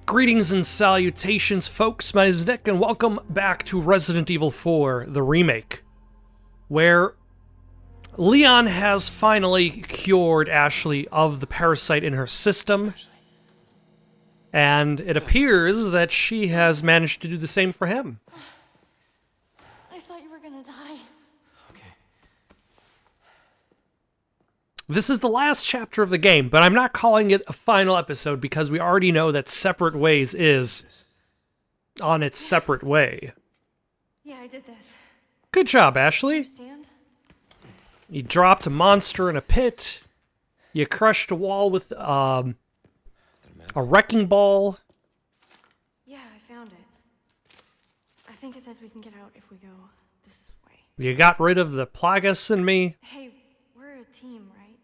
Greetings and salutations, folks. My name is Nick, and welcome back to Resident Evil 4, the remake, where Leon has finally cured Ashley of the parasite in her system, and it appears that she has managed to do the same for him. I thought you were gonna die. Okay. This is the last chapter of the game, but I'm not calling it a final episode because we already know that Separate Ways is on its separate way. Yeah, I did this. Good job, Ashley. Understand? You dropped a monster in a pit. You crushed a wall with a wrecking ball. Yeah, I found it. I think it says we can get out if we go this way. You got rid of the Plagas and me. Hey, we're a team, right?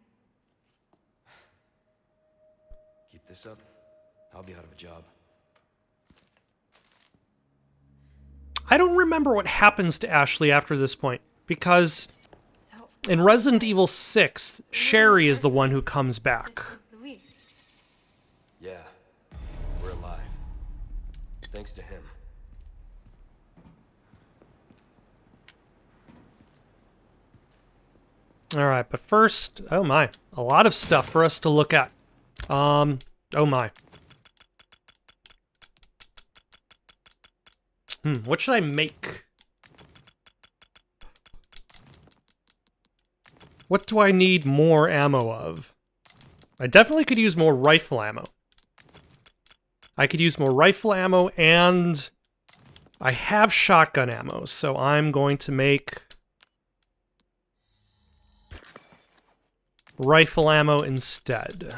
Keep this up, I'll be out of a job. I don't remember what happens to Ashley after this point, because So, in Resident Evil 6, Sherry is the one who comes back. this is Luis. Yeah, we're alive. Thanks to him. Alright, but first, oh my, a lot of stuff for us to look at. Oh my. What should I make? What do I need more ammo of? I definitely could use more rifle ammo. I could use more rifle ammo, and I have shotgun ammo, so I'm going to make rifle ammo instead.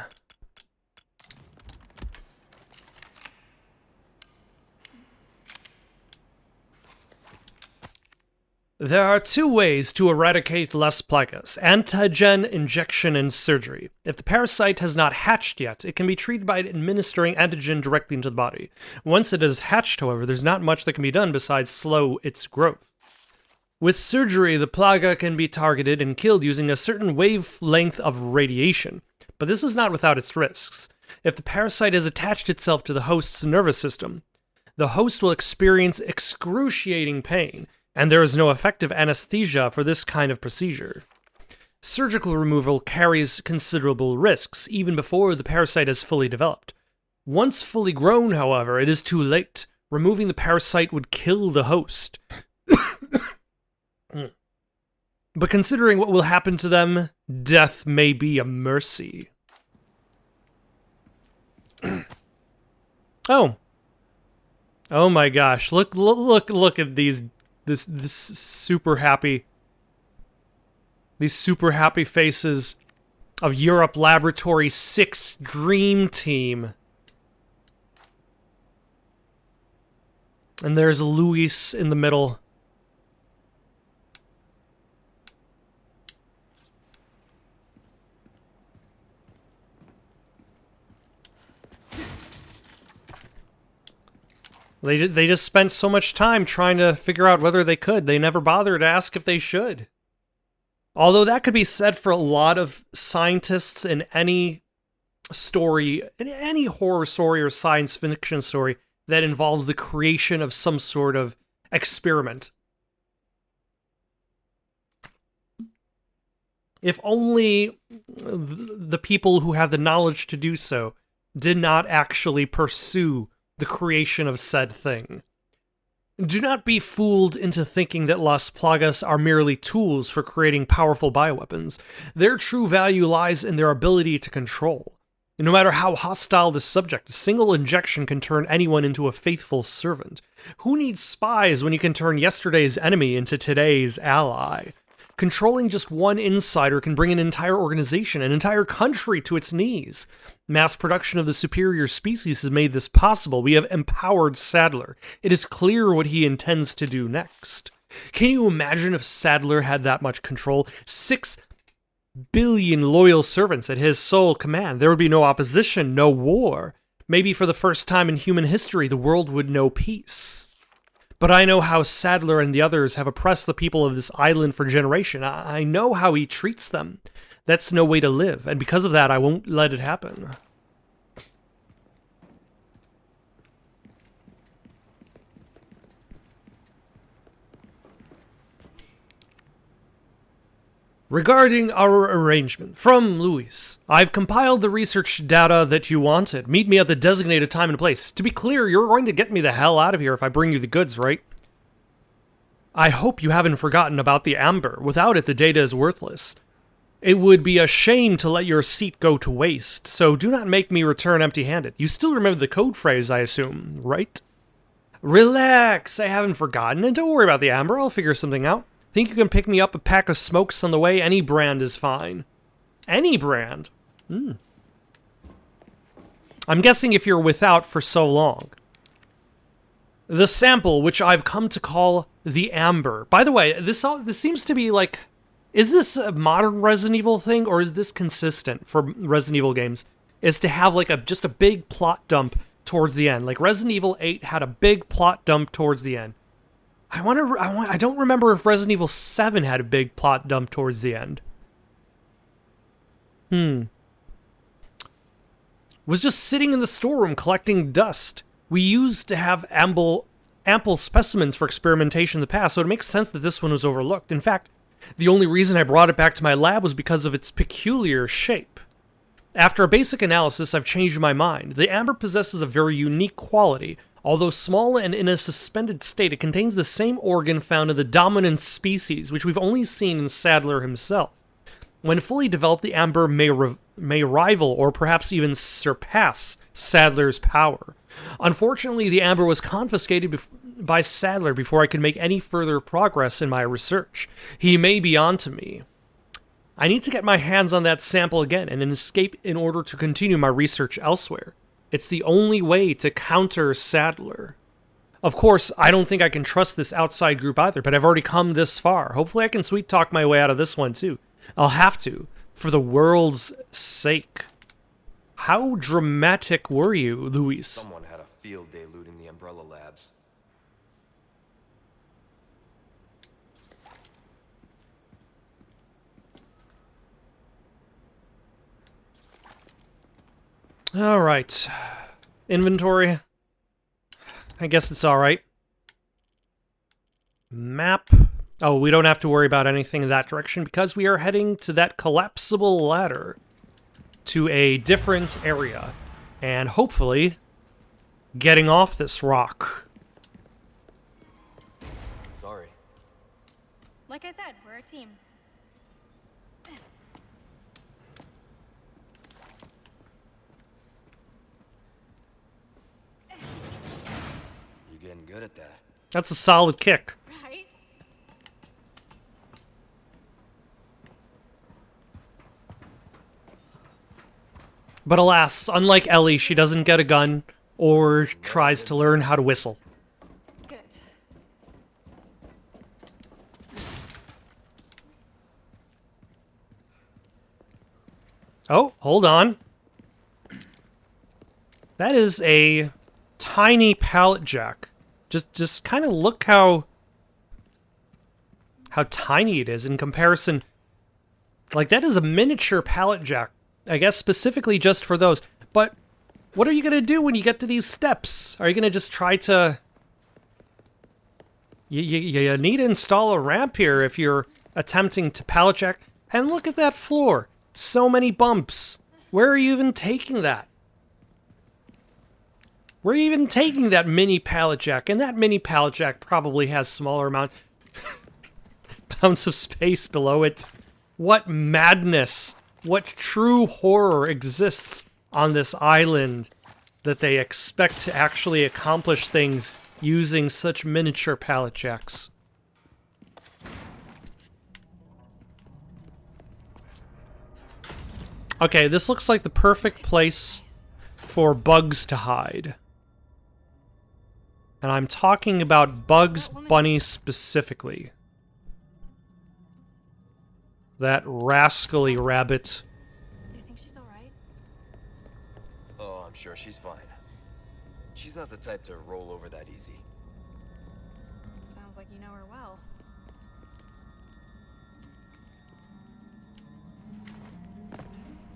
There are two ways to eradicate Las Plagas: antigen injection and surgery. If the parasite has not hatched yet, it can be treated by administering antigen directly into the body. Once it has hatched, however, there's not much that can be done besides slow its growth. With surgery, the plaga can be targeted and killed using a certain wavelength of radiation, but this is not without its risks. If the parasite has attached itself to the host's nervous system, the host will experience excruciating pain, and there is no effective anesthesia for this kind of procedure. Surgical removal carries considerable risks, even before the parasite is fully developed. Once fully grown, however, it is too late. Removing the parasite would kill the host. But considering what will happen to them, death may be a mercy. Oh. Oh my gosh. Look at these this super happy faces of Europe Laboratory 6 Dream Team. And there's Luis in the middle. They just spent so much time trying to figure out whether they could. They never bothered to ask if they should. Although that could be said for a lot of scientists in any story, in any horror story or science fiction story that involves the creation of some sort of experiment. If only the people who have the knowledge to do so did not actually pursue the creation of said thing. Do not be fooled into thinking that Las Plagas are merely tools for creating powerful bioweapons. Their true value lies in their ability to control. No matter how hostile the subject, a single injection can turn anyone into a faithful servant. Who needs spies when you can turn yesterday's enemy into today's ally? Controlling just one insider can bring an entire organization, an entire country to its knees. Mass production of the superior species has made this possible. We have empowered Sadler. It is clear what he intends to do next. Can you imagine if Sadler had that much control? 6 billion loyal servants at his sole command. There would be no opposition, no war. Maybe for the first time in human history, the world would know peace. But I know how Sadler and the others have oppressed the people of this island for generations. I know how he treats them. That's no way to live, and because of that, I won't let it happen. Regarding our arrangement, from Luis, I've compiled the research data that you wanted. Meet me at the designated time and place. To be clear, you're going to get me the hell out of here if I bring you the goods, right? I hope you haven't forgotten about the amber. Without it, the data is worthless. It would be a shame to let your seat go to waste, so do not make me return empty-handed. You still remember the code phrase, I assume, right? Relax, I haven't forgotten, and don't worry about the amber, I'll figure something out. Think you can pick me up a pack of smokes on the way? Any brand is fine. Any brand? I'm guessing if you're without for so long. The sample, which I've come to call the amber. By the way, this seems to be like... Is this a modern Resident Evil thing, or is this consistent for Resident Evil games? Is to have like just a big plot dump towards the end. Like Resident Evil 8 had a big plot dump towards the end. I don't remember if Resident Evil 7 had a big plot dump towards the end. Was just sitting in the storeroom collecting dust. We used to have ample specimens for experimentation in the past, so it makes sense that this one was overlooked. In fact, the only reason I brought it back to my lab was because of its peculiar shape. After a basic analysis, I've changed my mind. The amber possesses a very unique quality. Although small and in a suspended state, it contains the same organ found in the dominant species, which we've only seen in Sadler himself. When fully developed, the amber may rival or perhaps even surpass Sadler's power. Unfortunately, the amber was confiscated by Sadler before I could make any further progress in my research. He may be onto me. I need to get my hands on that sample again and escape in order to continue my research elsewhere. It's the only way to counter Sadler. Of course, I don't think I can trust this outside group either, but I've already come this far. Hopefully I can sweet talk my way out of this one too. I'll have to, for the world's sake. How dramatic were you, Luis? Someone had a field day looting the Umbrella Labs. Alright. Inventory. I guess it's alright. Map. Oh, we don't have to worry about anything in that direction because we are heading to that collapsible ladder to a different area. And hopefully getting off this rock. Sorry. Like I said, we're a team. You're getting good at that. That's a solid kick. Right? But alas, unlike Ellie, she doesn't get a gun or tries to learn how to whistle. Good. Oh, hold on. That is a tiny pallet jack. Just kind of look how tiny it is in comparison. Like, that is a miniature pallet jack. I guess specifically just for those. But what are you going to do when you get to these steps? Are you going to just try to... You need to install a ramp here if you're attempting to pallet jack. And look at that floor. So many bumps. Where are you even taking that? Where are you even taking that mini pallet jack? And that mini pallet jack probably has smaller amounts of space below it. What madness. What true horror exists on this island that they expect to actually accomplish things using such miniature pallet jacks? Okay, this looks like the perfect place for bugs to hide. And I'm talking about Bugs Bunny specifically. That rascally rabbit. You think she's alright? Oh, I'm sure she's fine. She's not the type to roll over that easy. Sounds like you know her well.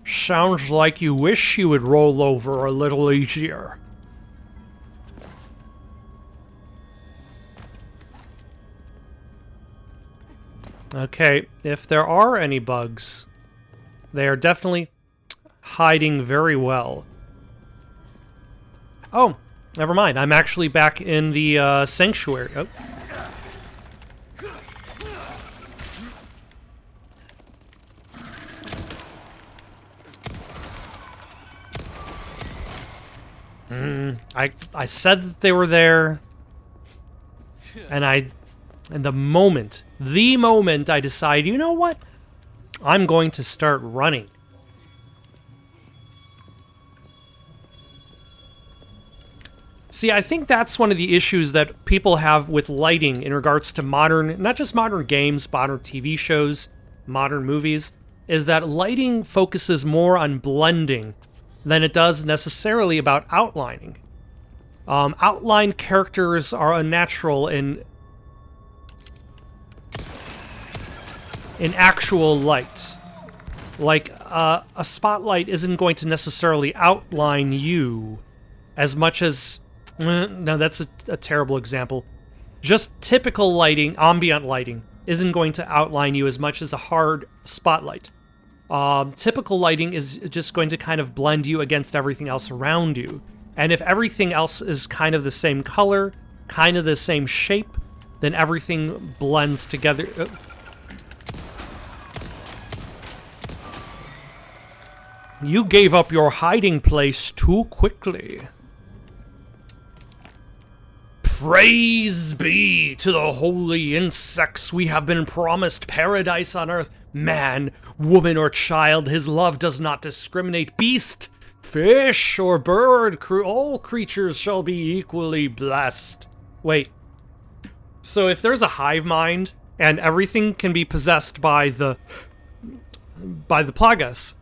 Sounds like you wish you would roll over a little easier. Okay, if there are any bugs, they are definitely hiding very well. Oh, never mind. I'm actually back in the sanctuary. Oh. I said that they were there, and the moment I decide, you know what? I'm going to start running. See, I think that's one of the issues that people have with lighting in regards to modern, not just modern games, modern TV shows, modern movies, is that lighting focuses more on blending than it does necessarily about outlining. Outlined characters are unnatural in actual light. Like, a spotlight isn't going to necessarily outline you as much as... no, that's a terrible example. Just typical lighting, ambient lighting, isn't going to outline you as much as a hard spotlight. Typical lighting is just going to kind of blend you against everything else around you. And if everything else is kind of the same color, kind of the same shape, then everything blends together. You gave up your hiding place too quickly. Praise be to the holy insects. We have been promised paradise on earth. Man, woman, or child, his love does not discriminate. Beast, fish, or bird, all creatures shall be equally blessed. Wait. So if there's a hive mind, and everything can be possessed by the plagas,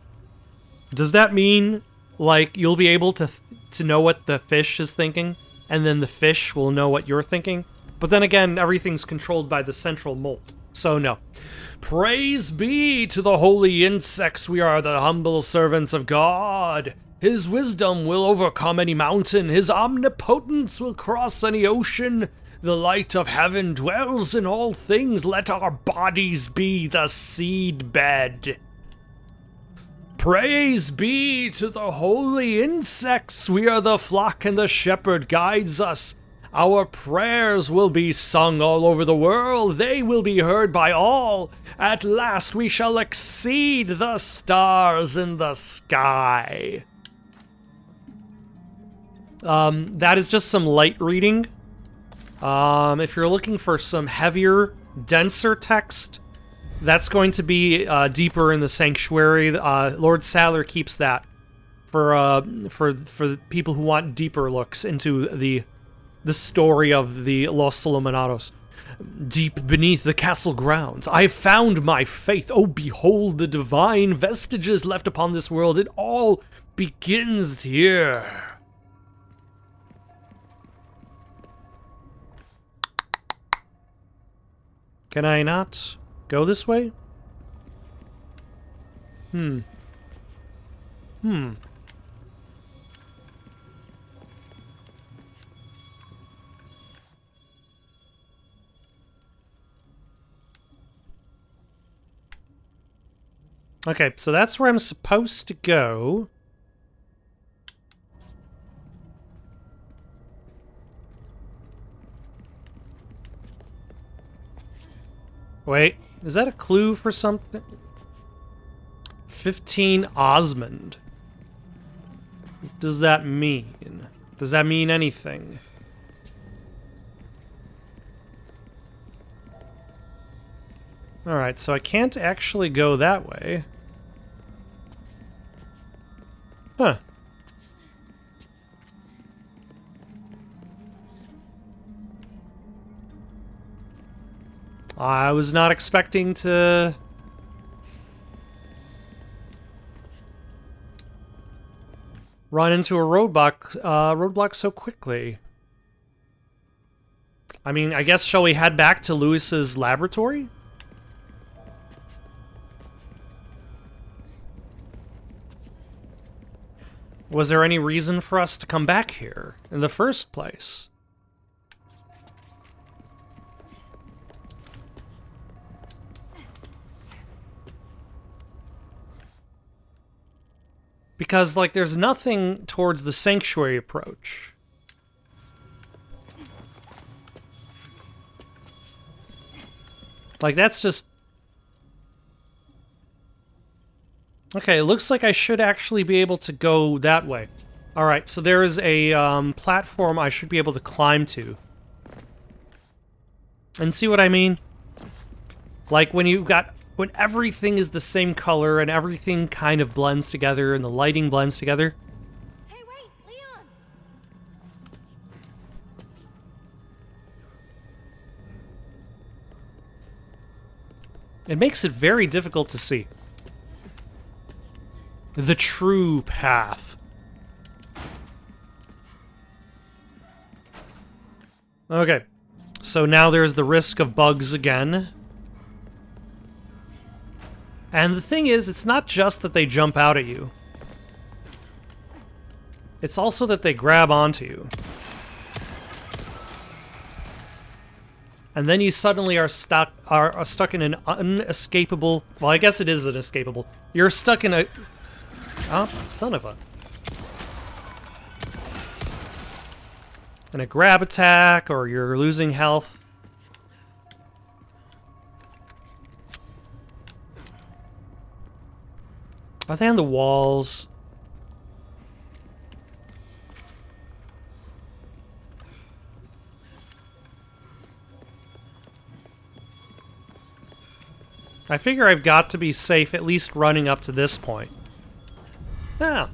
does that mean, like, you'll be able to know what the fish is thinking, and then the fish will know what you're thinking? But then again, everything's controlled by the central mold, so no. Praise be to the holy insects, we are the humble servants of God. His wisdom will overcome any mountain, his omnipotence will cross any ocean. The light of heaven dwells in all things, let our bodies be the seed bed. Praise be to the holy insects, we are the flock and the shepherd guides us. Our prayers will be sung all over the world, they will be heard by all. At last we shall exceed the stars in the sky. That is just some light reading. If you're looking for some heavier, denser text, that's going to be deeper in the sanctuary. Lord Sadler keeps that for people who want deeper looks into the story of the Los Iluminados. Deep beneath the castle grounds, I found my faith. Oh, behold the divine vestiges left upon this world. It all begins here. Can I not go this way? Okay, so that's where I'm supposed to go. Wait, is that a clue for something? 15 Osmond. What does that mean? Does that mean anything? Alright, so I can't actually go that way. Huh. I was not expecting to... run into a roadblock so quickly. I mean, I guess shall we head back to Lewis's laboratory? Was there any reason for us to come back here in the first place? Because, like, there's nothing towards the sanctuary approach. Like, that's just... Okay, it looks like I should actually be able to go that way. Alright, so there is a platform I should be able to climb to. And see what I mean? Like, when everything is the same color and everything kind of blends together and the lighting blends together. Hey, wait, Leon! It makes it very difficult to see. The true path. Okay. So now there's the risk of bugs again. And the thing is, it's not just that they jump out at you. It's also that they grab onto you. And then you suddenly are stuck in an unescapable... Well, I guess it is inescapable. You're stuck in a... Oh, son of a... In a grab attack, or you're losing health. Are they on the walls? I figure I've got to be safe at least running up to this point. Ah,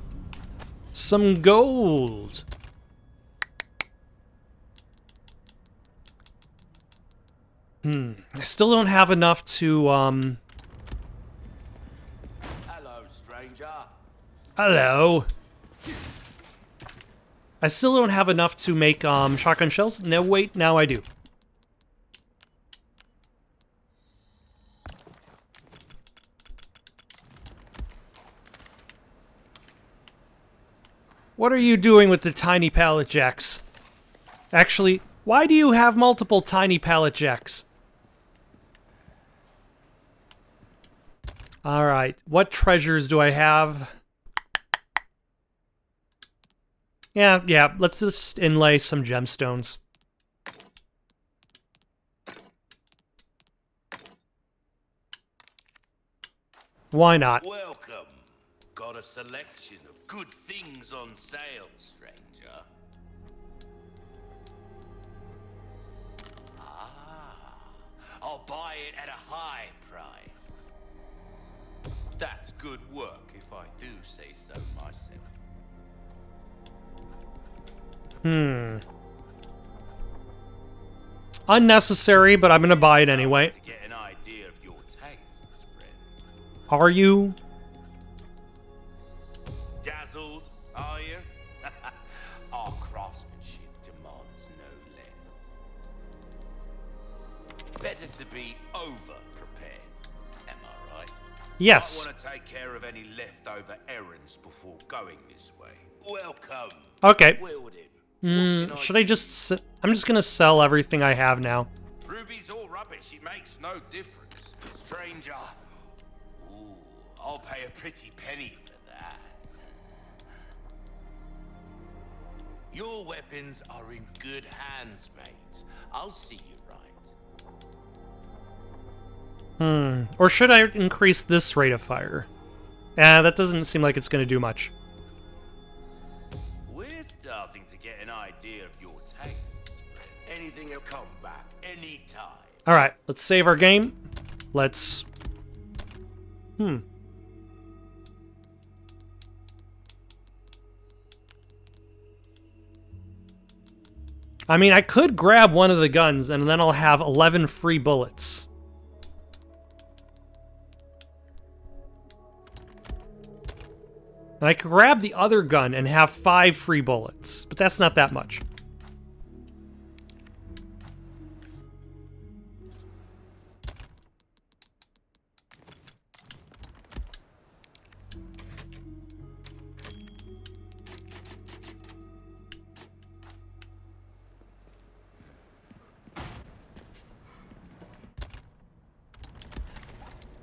some gold. I still don't have enough to, Hello, stranger. Hello. I still don't have enough to make, shotgun shells. No, wait, now I do. What are you doing with the tiny pallet jacks? Actually, why do you have multiple tiny pallet jacks? Alright, what treasures do I have? Yeah, let's just inlay some gemstones. Why not? Welcome. Got a selection of good things on sale, stranger. I'll buy it at a high price. That's good work, if I do say so myself. Unnecessary, but I'm gonna buy it anyway. To get an idea of your tastes, friend. Are you? Dazzled, are you? Our craftsmanship demands no less. Better to be over-prepared, am I right? Yes. I want to take care of any leftover errands before going this way. Welcome. Okay. Wielded. Should I just... I'm just gonna sell everything I have now. Ruby's all rubbish. It makes no difference. Stranger. Ooh, I'll pay a pretty penny for that. Your weapons are in good hands, mate. I'll see you right. Or should I increase this rate of fire? That doesn't seem like it's gonna do much. We're starting to get an idea of your tastes, friend. Anything will come back anytime. Alright, let's save our game. Let's... I mean, I could grab one of the guns and then I'll have 11 free bullets. And I could grab the other gun and have 5 free bullets, but that's not that much.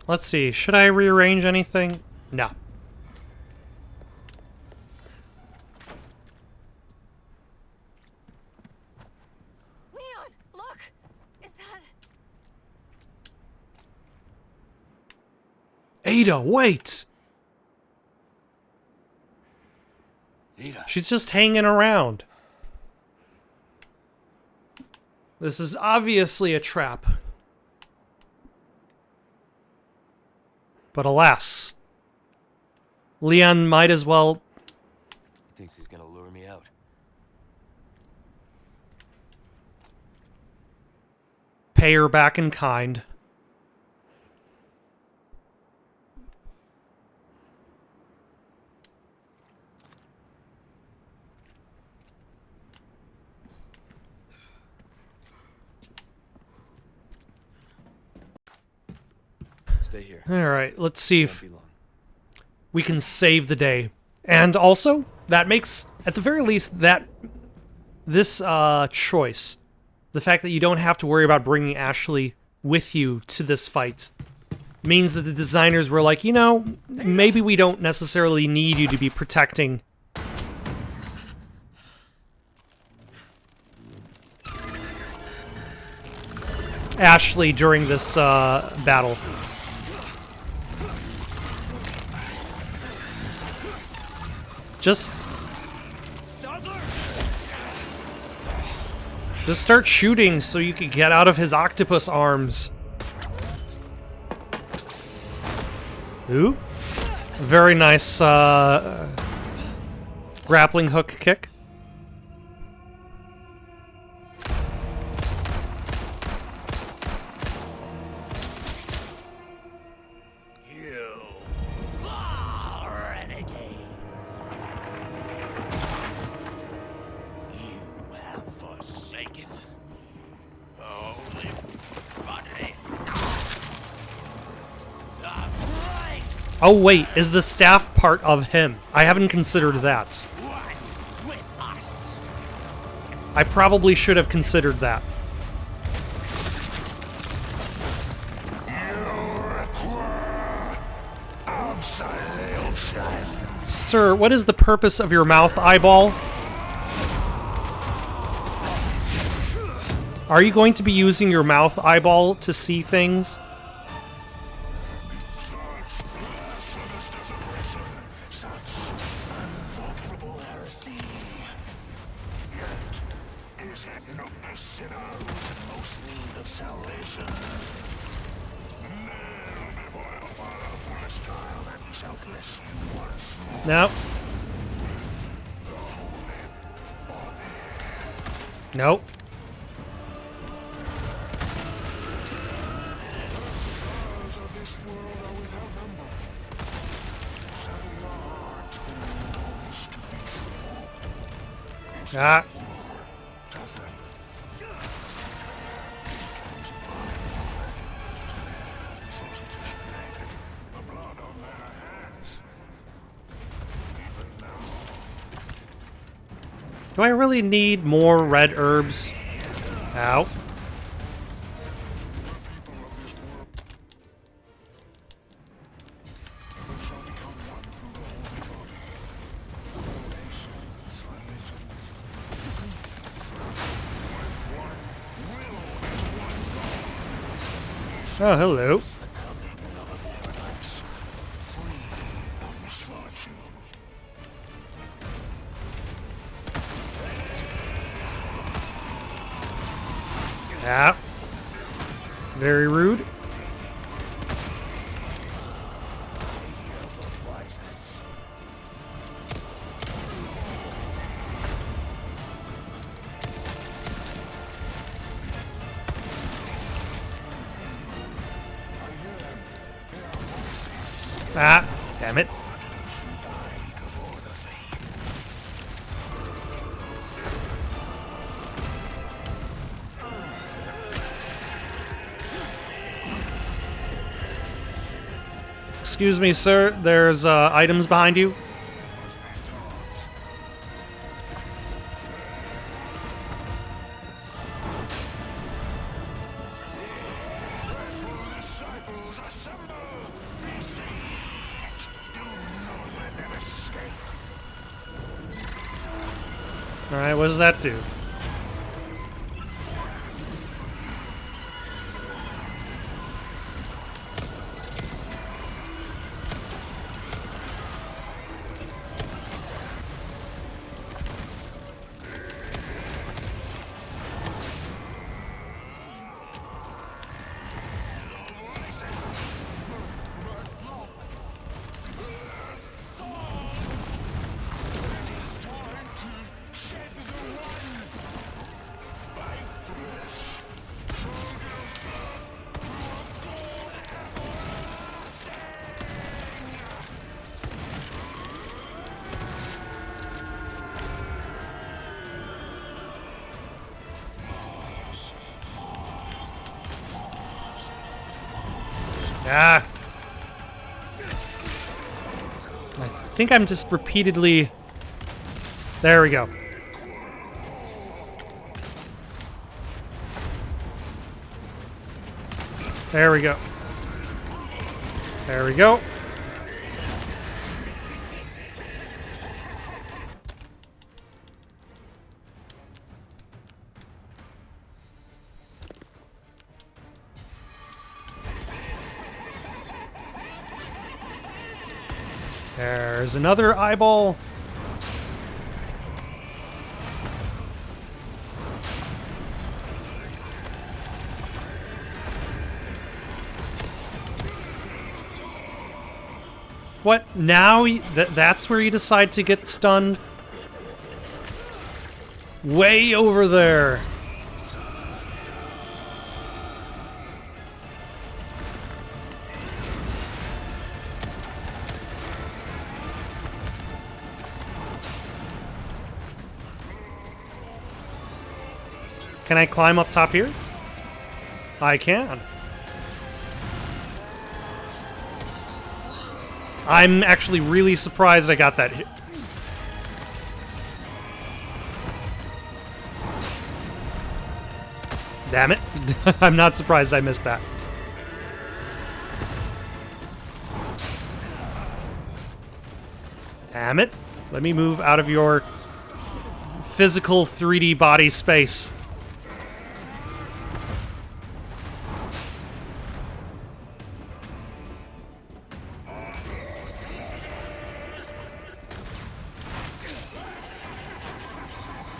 Let's see, should I rearrange anything? No. Ada, wait! Ada. She's just hanging around. This is obviously a trap. But alas, Leon might as well... He thinks he's gonna lure me out. pay her back in kind. Stay here. All right, let's see Won't if be long. we can save the day. And also, that makes, at the very least, that this choice, the fact that you don't have to worry about bringing Ashley with you to this fight, means that the designers were like, you know, maybe we don't necessarily need you to be protecting Ashley during this battle. Just start shooting so you can get out of his octopus arms. Ooh. Very nice grappling hook kick. Oh wait, is the staff part of him? I haven't considered that. I probably should have considered that. Sir, what is the purpose of your mouth eyeball? Are you going to be using your mouth eyeball to see things? No. Nope. Ah. Do I really need more red herbs? Ow. Oh, hello. Yeah. Very rude. Ah, damn it. Excuse me, sir. There's items behind you. Alright, what does that do? Ah. I think I'm just repeatedly... There we go. There we go. There we go. There's another eyeball. What? Now that's where you decide to get stunned? Way over there. Can I climb up top here? I can. I'm actually really surprised I got that hit. Damn it. I'm not surprised I missed that. Damn it. Let me move out of your physical 3D body space.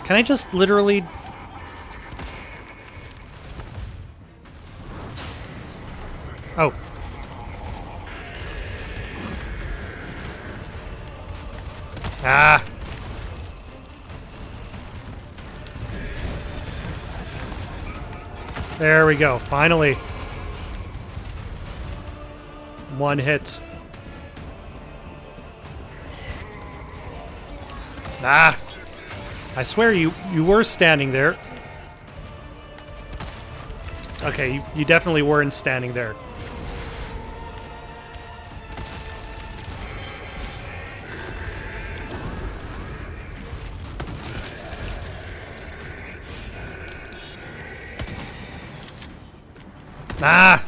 Can I just literally... Oh. Ah. There we go, finally. One hit. Ah. I swear you were standing there. Okay, you definitely weren't standing there. Ah!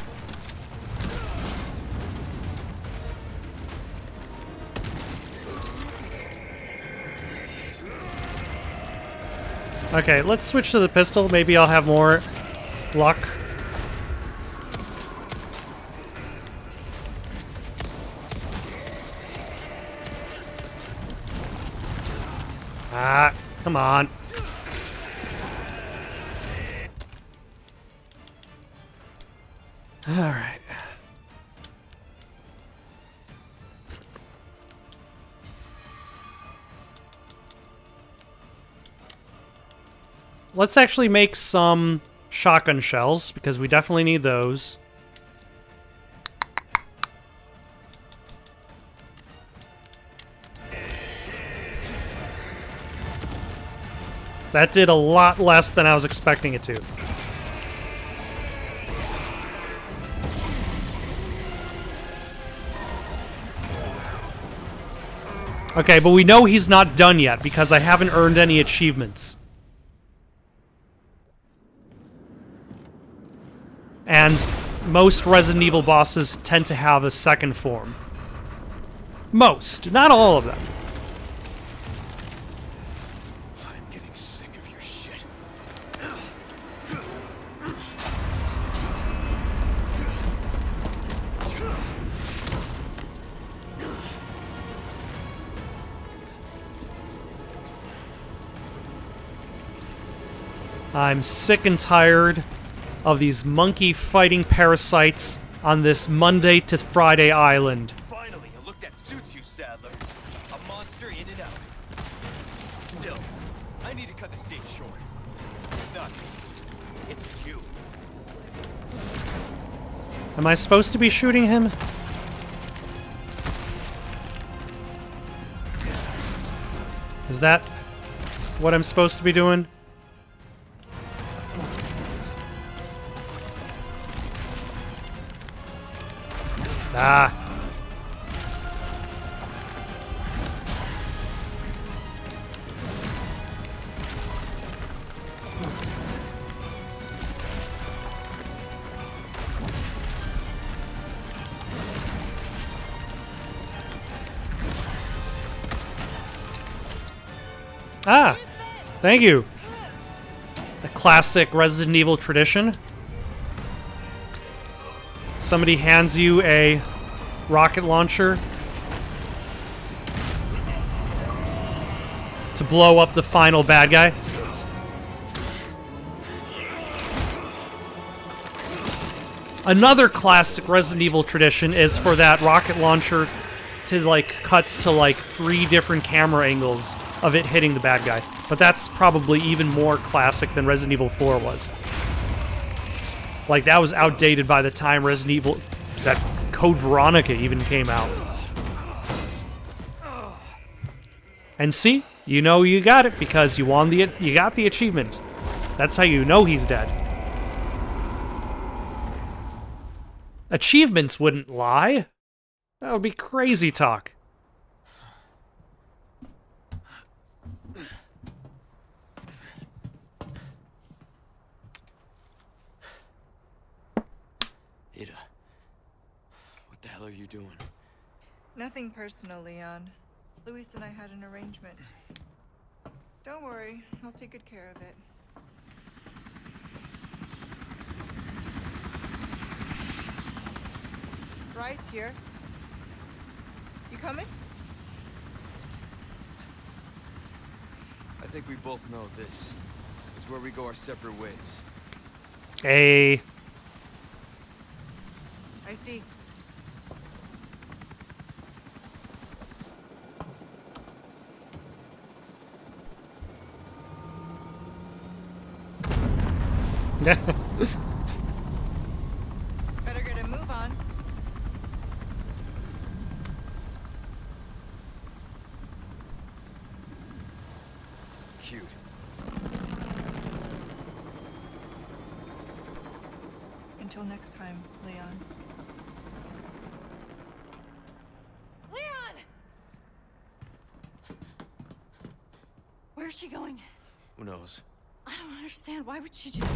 Okay, let's switch to the pistol. Maybe I'll have more luck. Ah, come on. All right. Let's actually make some shotgun shells, because we definitely need those. That did a lot less than I was expecting it to. Okay, but we know he's not done yet, because I haven't earned any achievements. And most Resident Evil bosses tend to have a second form. Most, not all of them. I'm getting sick of your shit. I'm sick and tired of these monkey fighting parasites on this Monday to Friday island. Finally, a look that suits you, Sadler. A monster in and out. Still, I need to cut this date short. It's not me. It's you. Am I supposed to be shooting him? Is that what I'm supposed to be doing? Ah. Ah, thank you. A classic Resident Evil tradition. Somebody hands you a rocket launcher to blow up the final bad guy. Another classic Resident Evil tradition is for that rocket launcher to like cut to like 3 different camera angles of it hitting the bad guy. But that's probably even more classic than Resident Evil 4 was. Like, that was outdated by the time Resident Evil... that Code Veronica even came out. And see? You know you got it because you won the... you got the achievement. That's how you know he's dead. Achievements wouldn't lie. That would be crazy talk. Ada, what the hell are you doing? Nothing personal, Leon. Luis and I had an arrangement. Don't worry, I'll take good care of it. Bride's here. You coming? I think we both know this is where we go our separate ways. Hey. I see. Better get a move on. Cute. Until next time, Leon. Leon! Where's she going? Who knows? I don't understand. Why would she just...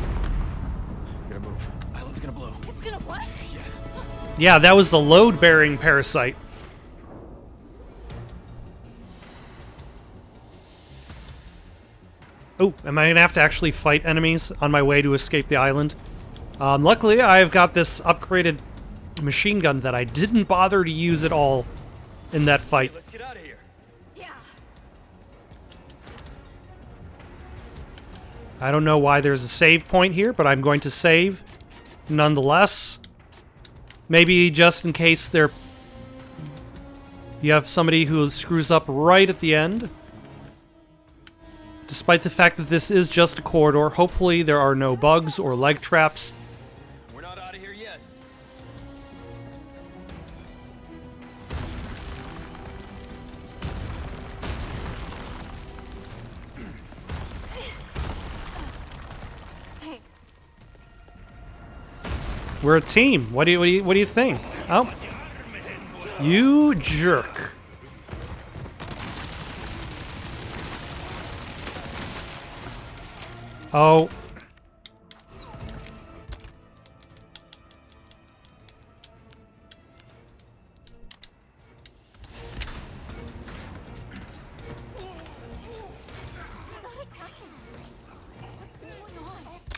Gotta move. Island's gonna blow. It's gonna what? Yeah. Yeah, that was the load-bearing parasite. Oh, am I gonna have to actually fight enemies on my way to escape the island? Luckily, I've got this upgraded machine gun that I didn't bother to use at all in that fight. Let's get out of here. Yeah. I don't know why there's a save point here, but I'm going to save nonetheless. Maybe just in case you have somebody who screws up right at the end. Despite the fact that this is just a corridor, hopefully there are no bugs or leg traps. We're not out of here yet. Thanks. We're a team. What do you think? Oh, you jerk. Oh.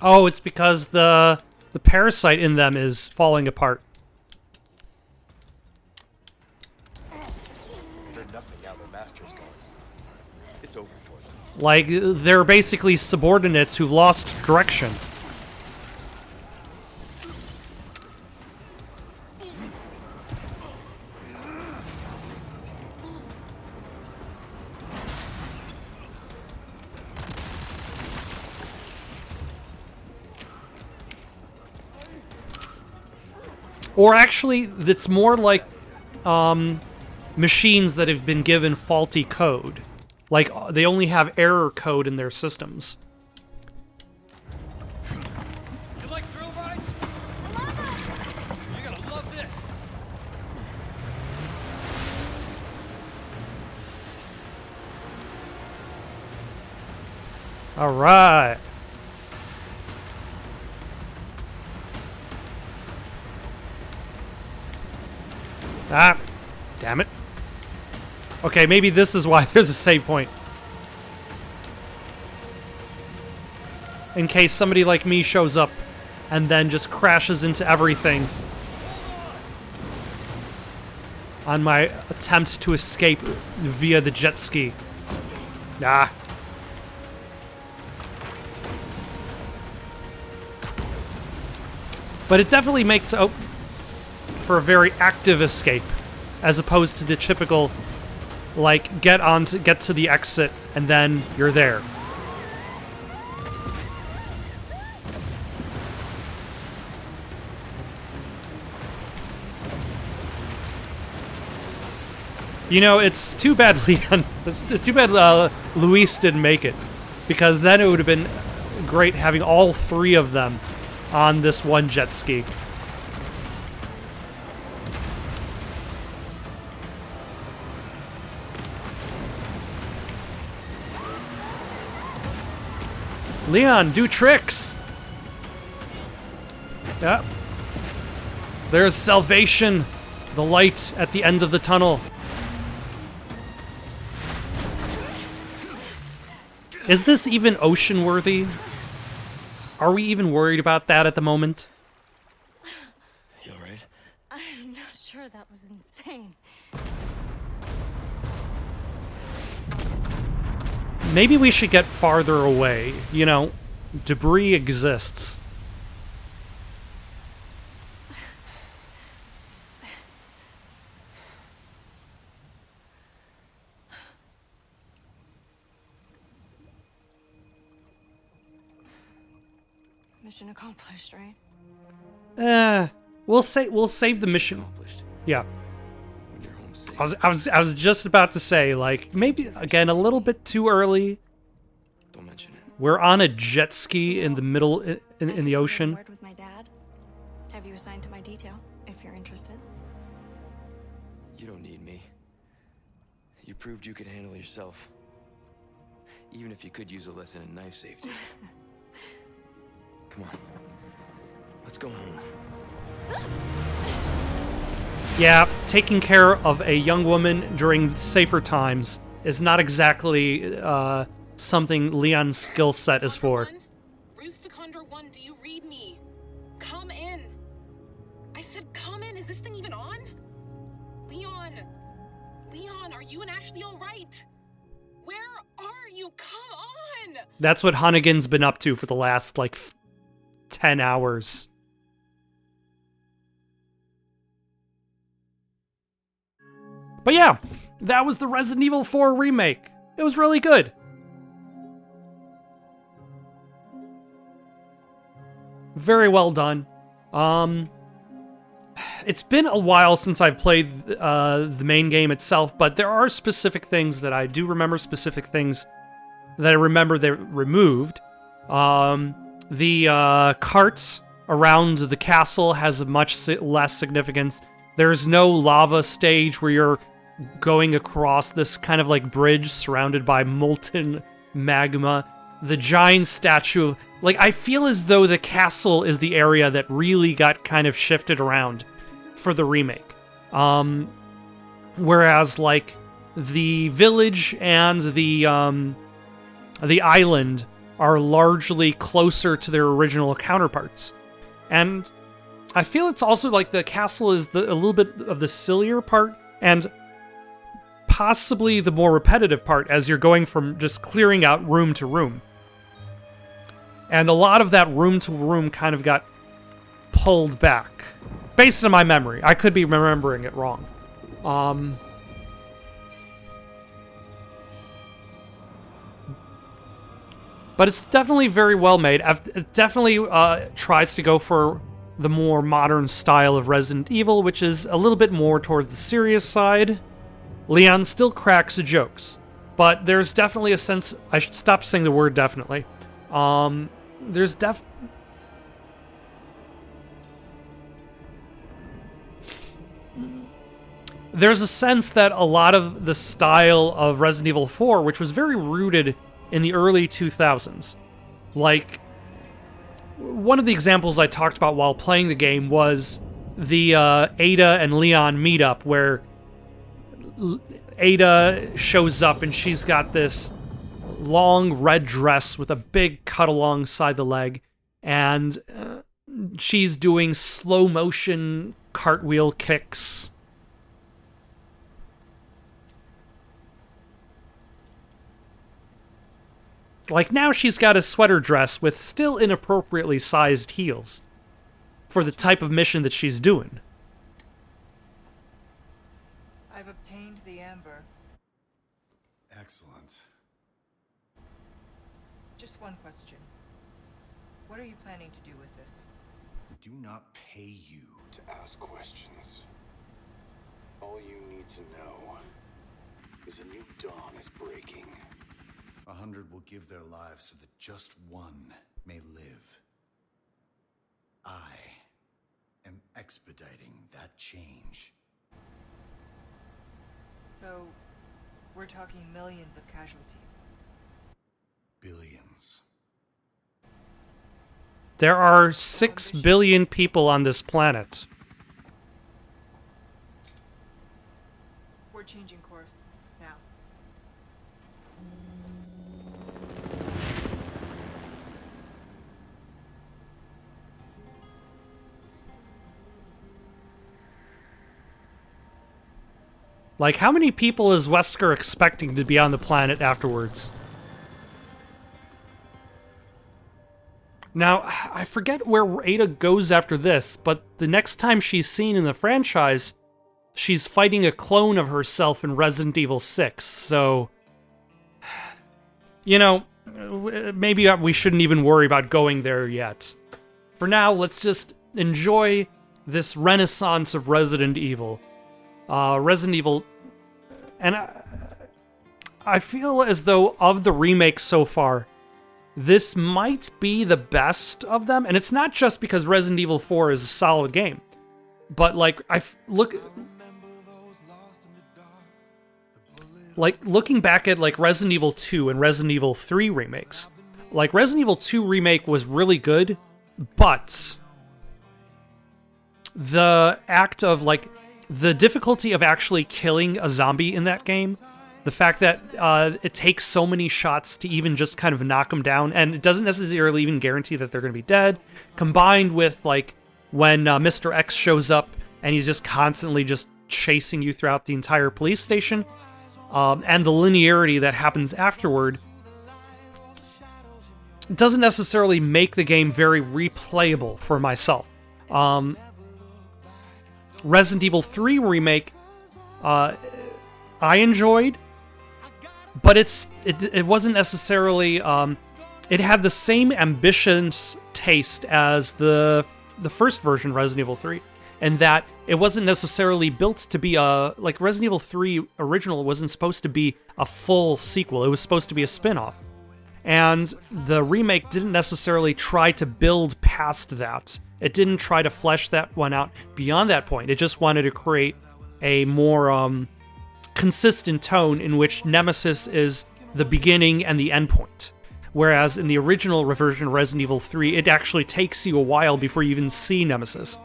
Oh, it's because the parasite in them is falling apart. They're nothing now their master's gone. It's over for them. Like, they're basically subordinates who've lost direction. Or actually, it's more like machines that have been given faulty code. Like, they only have error code in their systems. You like thrill rides? I love it! You're gonna love this. All right. Ah, damn it. Okay, maybe this is why there's a save point. In case somebody like me shows up and then just crashes into everything on my attempt to escape via the jet ski. Ah. But it definitely makes for a very active escape, as opposed to the typical, like, get to the exit and then you're there. You know, it's too bad Leon. It's too bad Luis didn't make it, because then it would have been great having all three of them on this one jet ski. Leon, do tricks! Yep. There's salvation. The light at the end of the tunnel. Is this even ocean-worthy? Are we even worried about that at the moment? You alright? I'm not sure, that was insane. Maybe we should get farther away. You know, debris exists. Mission accomplished, right? We'll save the mission. Accomplished. Yeah. When you're home safe. I was just about to say, like, maybe again a little bit too early. Don't mention it. We're on a jet ski in the middle in the ocean. Word with my dad. Have you assigned to my detail, if you're interested? You don't need me. You proved you could handle yourself. Even if you could use a lesson in knife safety. Come on. Let's go home. Yeah, taking care of a young woman during safer times is not exactly something Leon's skill set is for. Roost to Condor 1, do you read me? Come in. I said come in. Is this thing even on? Leon. Leon, are you and Ashley all right? Where are you? Come on. That's what Hunnigan's been up to for the last, like, 10 hours. But yeah, that was the Resident Evil 4 remake. It was really good. Very well done. It's been a while since I've played the main game itself, but there are specific things that I do remember, specific things that I remember they removed. The cart around the castle has much less significance. There's no lava stage where you're going across this kind of like bridge surrounded by molten magma. The giant statue, like, I feel as though the castle is the area that really got kind of shifted around for the remake. Whereas, like, the village and the island are largely closer to their original counterparts. And I feel it's also like the castle is a little bit of the sillier part, and possibly the more repetitive part as you're going from just clearing out room to room. And a lot of that room to room kind of got pulled back. Based on my memory. I could be remembering it wrong. But it's definitely very well made. It definitely tries to go for the more modern style of Resident Evil, which is a little bit more towards the serious side. Leon still cracks jokes, but there's definitely a sense... I should stop saying the word definitely. There's a sense that a lot of the style of Resident Evil 4, which was very rooted in the early 2000s. Like, one of the examples I talked about while playing the game was the Ada and Leon meetup, where Ada shows up and she's got this long red dress with a big cut alongside the leg, and she's doing slow motion cartwheel kicks. Like, now she's got a sweater dress with still inappropriately sized heels for the type of mission that she's doing. I've obtained the amber. Excellent. Just one question. What are you planning to do with this? We do not pay you to ask questions. All you need to know is a new dawn is breaking. 100 will give their lives so that just one may live. I am expediting that change. So, we're talking millions of casualties. Billions. There are 6 billion people on this planet. We're changing course now. Like, how many people is Wesker expecting to be on the planet afterwards? Now, I forget where Ada goes after this, but the next time she's seen in the franchise, she's fighting a clone of herself in Resident Evil 6, so... You know, maybe we shouldn't even worry about going there yet. For now, let's just enjoy this renaissance of Resident Evil. Resident Evil... And I feel as though of the remakes so far, this might be the best of them. And it's not just because Resident Evil 4 is a solid game. But, like, looking back at, like, Resident Evil 2 and Resident Evil 3 remakes, like, Resident Evil 2 remake was really good, but the act of, like, the difficulty of actually killing a zombie in that game, the fact that it takes so many shots to even just kind of knock them down, and it doesn't necessarily even guarantee that they're going to be dead, combined with, like, when Mr. X shows up and he's just constantly just chasing you throughout the entire police station, and the linearity that happens afterward, doesn't necessarily make the game very replayable for myself. Resident Evil 3 Remake, I enjoyed, but it wasn't necessarily, it had the same ambitious taste as the first version, Resident Evil 3, and that it wasn't necessarily built to be like Resident Evil 3 original wasn't supposed to be a full sequel, it was supposed to be a spin-off. And the remake didn't necessarily try to build past that. It didn't try to flesh that one out beyond that point. It just wanted to create a more consistent tone in which Nemesis is the beginning and the end point. Whereas in the original version of Resident Evil 3, it actually takes you a while before you even see Nemesis.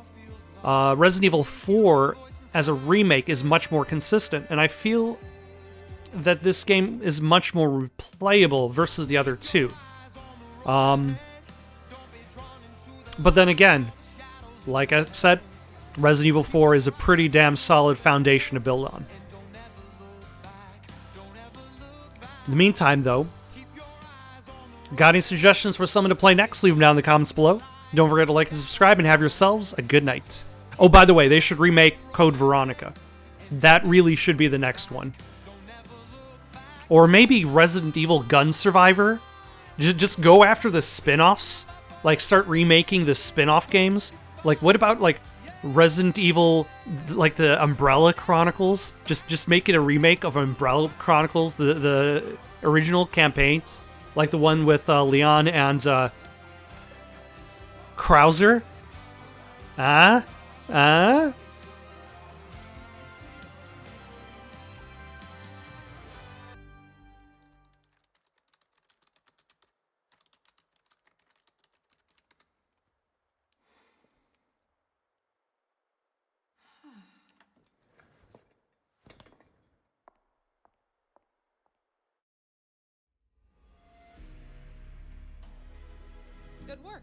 Resident Evil 4, as a remake, is much more consistent, and I feel that this game is much more replayable versus the other two. But then again, like I said, Resident Evil 4 is a pretty damn solid foundation to build on. In the meantime, though, got any suggestions for someone to play next? Leave them down in the comments below. Don't forget to like and subscribe, and have yourselves a good night. Oh, by the way, they should remake Code Veronica. That really should be the next one. Or maybe Resident Evil Gun Survivor. Just go after the spin-offs. Like, start remaking the spin-off games. Like, what about, like, Resident Evil, like, the Umbrella Chronicles? Just make it a remake of Umbrella Chronicles, the original campaigns. Like the one with Leon and Krauser. Good work.